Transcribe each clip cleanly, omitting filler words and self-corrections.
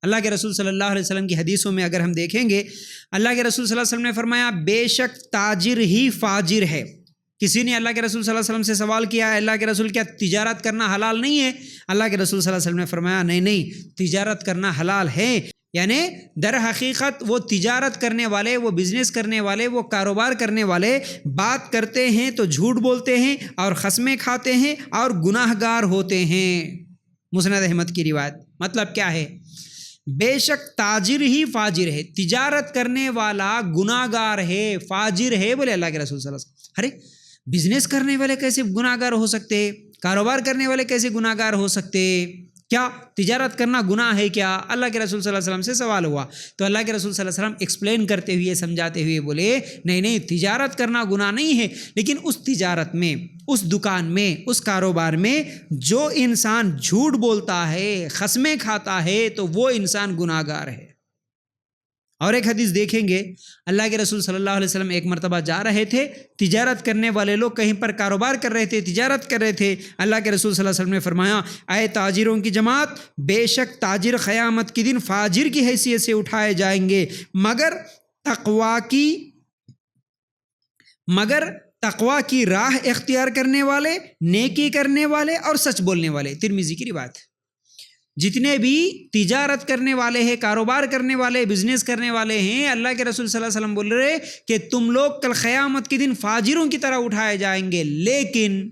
اللہ کے رسول صلی اللہ علیہ وسلم کی حدیثوں میں اگر ہم دیکھیں گے، اللہ کے رسول صلی اللہ علیہ وسلم نے فرمایا بے شک تاجر ہی فاجر ہے۔ کسی نے اللہ کے رسول صلی اللہ علیہ وسلم سے سوال کیا، اللہ کے رسول کیا تجارت کرنا حلال نہیں ہے؟ اللہ کے رسول صلی اللہ علیہ وسلم نے فرمایا نہیں، تجارت کرنا حلال ہے۔ یعنی در حقیقت وہ تجارت کرنے والے، وہ بزنس کرنے والے، وہ کاروبار کرنے والے بات کرتے ہیں تو جھوٹ بولتے ہیں اور قسمیں کھاتے ہیں اور گناہ گار ہوتے ہیں۔ مسند احمد کی روایت۔ مطلب کیا ہے؟ بے شک تاجر ہی فاجر ہے، تجارت کرنے والا گناہ گار ہے، فاجر ہے، بولے اللہ کے رسول صلی اللہ علیہ وسلم۔ ارے بزنس کرنے والے کیسے گناہ گار ہو سکتے؟ کاروبار کرنے والے کیسے گناہ گار ہو سکتے؟ کیا تجارت کرنا گناہ ہے کیا؟ اللہ کے رسول صلی اللہ علیہ وسلم سے سوال ہوا تو اللہ کے رسول صلی اللہ علیہ وسلم ایکسپلین کرتے ہوئے، سمجھاتے ہوئے بولے نہیں، تجارت کرنا گناہ نہیں ہے، لیکن اس تجارت میں، اس دکان میں، اس کاروبار میں جو انسان جھوٹ بولتا ہے، قسمیں کھاتا ہے، تو وہ انسان گناہ گار ہے۔ اور ایک حدیث دیکھیں گے، اللہ کے رسول صلی اللہ علیہ وسلم ایک مرتبہ جا رہے تھے، تجارت کرنے والے لوگ کہیں پر کاروبار کر رہے تھے، تجارت کر رہے تھے۔ اللہ کے رسول صلی اللہ علیہ وسلم نے فرمایا اے تاجروں کی جماعت، بے شک تاجر قیامت کے دن فاجر کی حیثیت سے اٹھائے جائیں گے، مگر تقوی کی راہ اختیار کرنے والے، نیکی کرنے والے اور سچ بولنے والے۔ ترمذی کی روایت۔ جتنے بھی تجارت کرنے والے ہیں، کاروبار کرنے والے، بزنس کرنے والے ہیں، اللہ کے رسول صلی اللہ علیہ وسلم بول رہے کہ تم لوگ کل قیامت کے دن فاجروں کی طرح اٹھائے جائیں گے، لیکن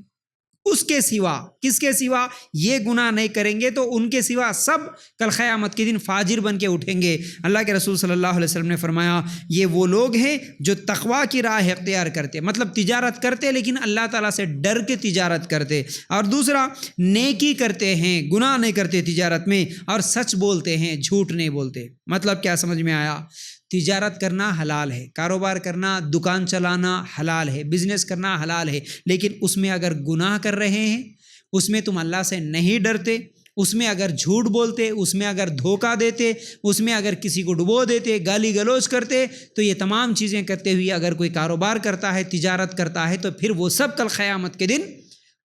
اس کے سوا، کس کے سوا؟ یہ گناہ نہیں کریں گے تو ان کے سوا سب کل قیامت کے دن فاجر بن کے اٹھیں گے۔ اللہ کے رسول صلی اللہ علیہ وسلم نے فرمایا یہ وہ لوگ ہیں جو تقوی کی راہ اختیار کرتے، مطلب تجارت کرتے لیکن اللہ تعالیٰ سے ڈر کے تجارت کرتے، اور دوسرا نیکی کرتے ہیں، گناہ نہیں کرتے تجارت میں، اور سچ بولتے ہیں، جھوٹ نہیں بولتے۔ مطلب کیا سمجھ میں آیا؟ تجارت کرنا حلال ہے، کاروبار کرنا، دکان چلانا حلال ہے، بزنس کرنا حلال ہے، لیکن اس میں اگر گناہ کر رہے ہیں، اس میں تم اللہ سے نہیں ڈرتے، اس میں اگر جھوٹ بولتے، اس میں اگر دھوکہ دیتے، اس میں اگر کسی کو ڈبو دیتے، گالی گلوچ کرتے، تو یہ تمام چیزیں کرتے ہوئے اگر کوئی کاروبار کرتا ہے، تجارت کرتا ہے، تو پھر وہ سب کل قیامت کے دن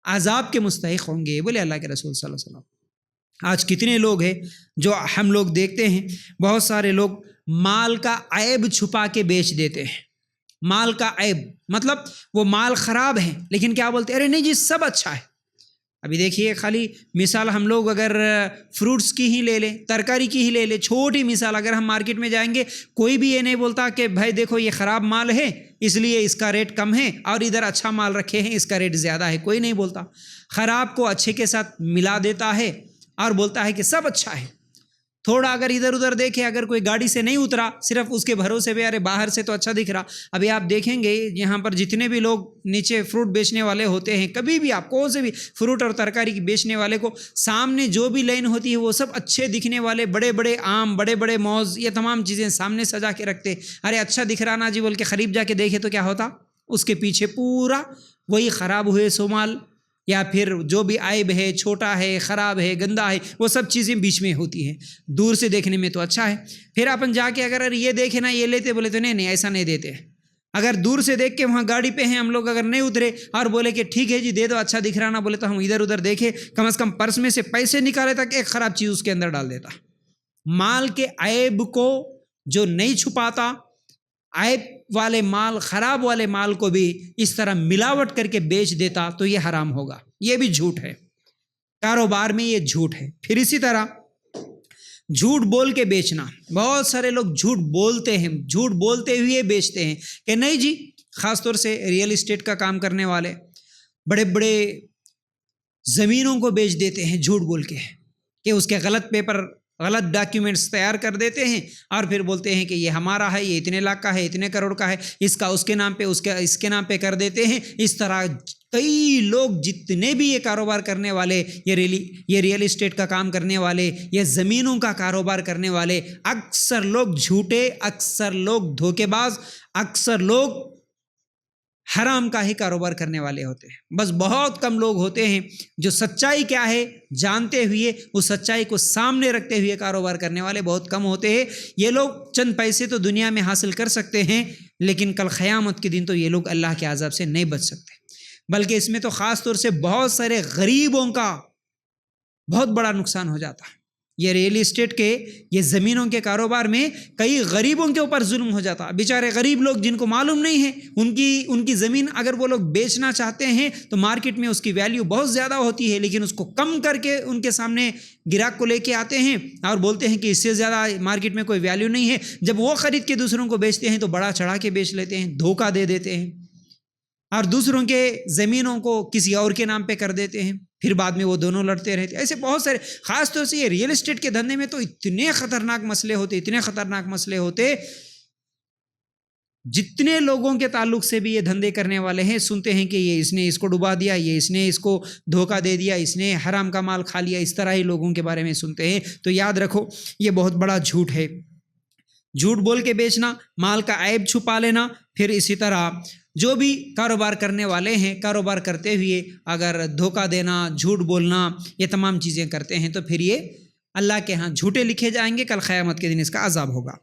عذاب کے مستحق ہوں گے، بولے اللہ کے رسول صلی اللہ علیہ وسلم۔ آج کتنے لوگ ہیں جو ہم لوگ دیکھتے ہیں، بہت سارے لوگ مال کا عیب چھپا کے بیچ دیتے ہیں۔ مال کا عیب مطلب وہ مال خراب ہے لیکن کیا بولتے ہیں؟ ارے نہیں جی سب اچھا ہے۔ ابھی دیکھیے، خالی مثال ہم لوگ اگر فروٹس کی ہی لے لیں، ترکاری کی ہی لے لیں، چھوٹی مثال، اگر ہم مارکیٹ میں جائیں گے کوئی بھی یہ نہیں بولتا کہ بھائی دیکھو یہ خراب مال ہے اس لیے اس کا ریٹ کم ہے، اور ادھر اچھا مال رکھے ہیں اس کا ریٹ زیادہ ہے، کوئی نہیں بولتا۔ خراب کو اچھے کے ساتھ ملا دیتا ہے اور بولتا ہے کہ سب اچھا ہے۔ تھوڑا اگر ادھر ادھر دیکھے، اگر کوئی گاڑی سے نہیں اترا، صرف اس کے بھروسے پہ ارے باہر سے تو اچھا دکھ رہا۔ ابھی آپ دیکھیں گے یہاں پر جتنے بھی لوگ نیچے فروٹ بیچنے والے ہوتے ہیں، کبھی بھی آپ کون سے بھی فروٹ اور ترکاری کی بیچنے والے کو سامنے جو بھی لائن ہوتی ہے وہ سب اچھے دکھنے والے، بڑے بڑے آم، بڑے بڑے موز، یہ تمام چیزیں سامنے سجا کے رکھتے۔ ارے اچھا دکھ رہا نا جی بول کے قریب جا کے دیکھے تو کیا ہوتا؟ اس کے پیچھے پورا وہی خراب ہوئے سومال یا پھر جو بھی عیب ہے، چھوٹا ہے، خراب ہے، گندا ہے، وہ سب چیزیں بیچ میں ہوتی ہیں۔ دور سے دیکھنے میں تو اچھا ہے، پھر اپن جا کے اگر یہ دیکھے نا یہ لیتے، بولے تو نہیں ایسا نہیں دیتے۔ اگر دور سے دیکھ کے وہاں گاڑی پہ ہیں ہم لوگ، اگر نہیں اترے اور بولے کہ ٹھیک ہے جی دے دو، اچھا دکھ رہا نا، بولے تو ہم ادھر ادھر دیکھے، کم از کم پرس میں سے پیسے نکالے تک ایک خراب چیز اس کے اندر ڈال دیتا۔ مال کے عیب کو جو نہیں چھپاتا، عیب والے مال، خراب والے مال کو بھی اس طرح ملاوٹ کر کے بیچ دیتا تو یہ حرام ہوگا، یہ بھی جھوٹ ہے، کاروبار میں یہ جھوٹ ہے۔ پھر اسی طرح جھوٹ بول کے بیچنا، بہت سارے لوگ جھوٹ بولتے ہیں، جھوٹ بولتے ہوئے بیچتے ہیں کہ نہیں جی، خاص طور سے ریئل اسٹیٹ کا کام کرنے والے بڑے بڑے زمینوں کو بیچ دیتے ہیں جھوٹ بول کے، کہ اس کے غلط پیپر، غلط ڈاکیومنٹس تیار کر دیتے ہیں اور پھر بولتے ہیں کہ یہ ہمارا ہے، یہ اتنے لاکھ کا ہے، اتنے کروڑ کا ہے، اس کا اس کے نام پہ، اس کا اس کے نام پہ کر دیتے ہیں۔ اس طرح کئی لوگ جتنے بھی یہ کاروبار کرنے والے، یہ ریئل اسٹیٹ کا کام کرنے والے، یہ زمینوں کا کاروبار کرنے والے، اکثر لوگ جھوٹے، اکثر لوگ دھوکے باز، اکثر لوگ حرام کا ہی کاروبار کرنے والے ہوتے ہیں۔ بس بہت کم لوگ ہوتے ہیں جو سچائی کیا ہے جانتے ہوئے، اس سچائی کو سامنے رکھتے ہوئے کاروبار کرنے والے بہت کم ہوتے ہیں۔ یہ لوگ چند پیسے تو دنیا میں حاصل کر سکتے ہیں، لیکن کل قیامت کے دن تو یہ لوگ اللہ کے عذاب سے نہیں بچ سکتے، بلکہ اس میں تو خاص طور سے بہت سارے غریبوں کا بہت بڑا نقصان ہو جاتا ہے۔ یہ ریئل اسٹیٹ کے یہ زمینوں کے کاروبار میں کئی غریبوں کے اوپر ظلم ہو جاتا. بیچارے غریب لوگ جن کو معلوم نہیں ہے ان کی زمین اگر وہ لوگ بیچنا چاہتے ہیں تو مارکیٹ میں اس کی ویلیو بہت زیادہ ہوتی ہے، لیکن اس کو کم کر کے ان کے سامنے گراہک کو لے کے آتے ہیں اور بولتے ہیں کہ اس سے زیادہ مارکیٹ میں کوئی ویلیو نہیں ہے. جب وہ خرید کے دوسروں کو بیچتے ہیں تو بڑا چڑھا کے بیچ لیتے ہیں، دھوکہ دے دیتے ہیں اور دوسروں کے زمینوں کو کسی اور کے نام پہ کر دیتے ہیں. پھر بعد میں وہ دونوں لڑتے رہتے. ایسے بہت سارے، خاص طور سے یہ ریئل اسٹیٹ کے دھندے میں تو اتنے خطرناک مسئلے ہوتے. جتنے لوگوں کے تعلق سے بھی یہ دھندے کرنے والے ہیں سنتے ہیں کہ یہ اس نے اس کو ڈبا دیا، یہ اس نے اس کو دھوکہ دے دیا، اس نے حرام کا مال کھا لیا، اس طرح ہی لوگوں کے بارے میں سنتے ہیں. تو یاد رکھو یہ بہت بڑا جھوٹ ہے. جھوٹ بول کے بیچنا، مال کا عیب چھپا لینا. پھر اسی طرح جو بھی کاروبار کرنے والے ہیں، کاروبار کرتے ہوئے اگر دھوکہ دینا، جھوٹ بولنا، یہ تمام چیزیں کرتے ہیں تو پھر یہ اللہ کے ہاں جھوٹے لکھے جائیں گے. کل قیامت کے دن اس کا عذاب ہوگا.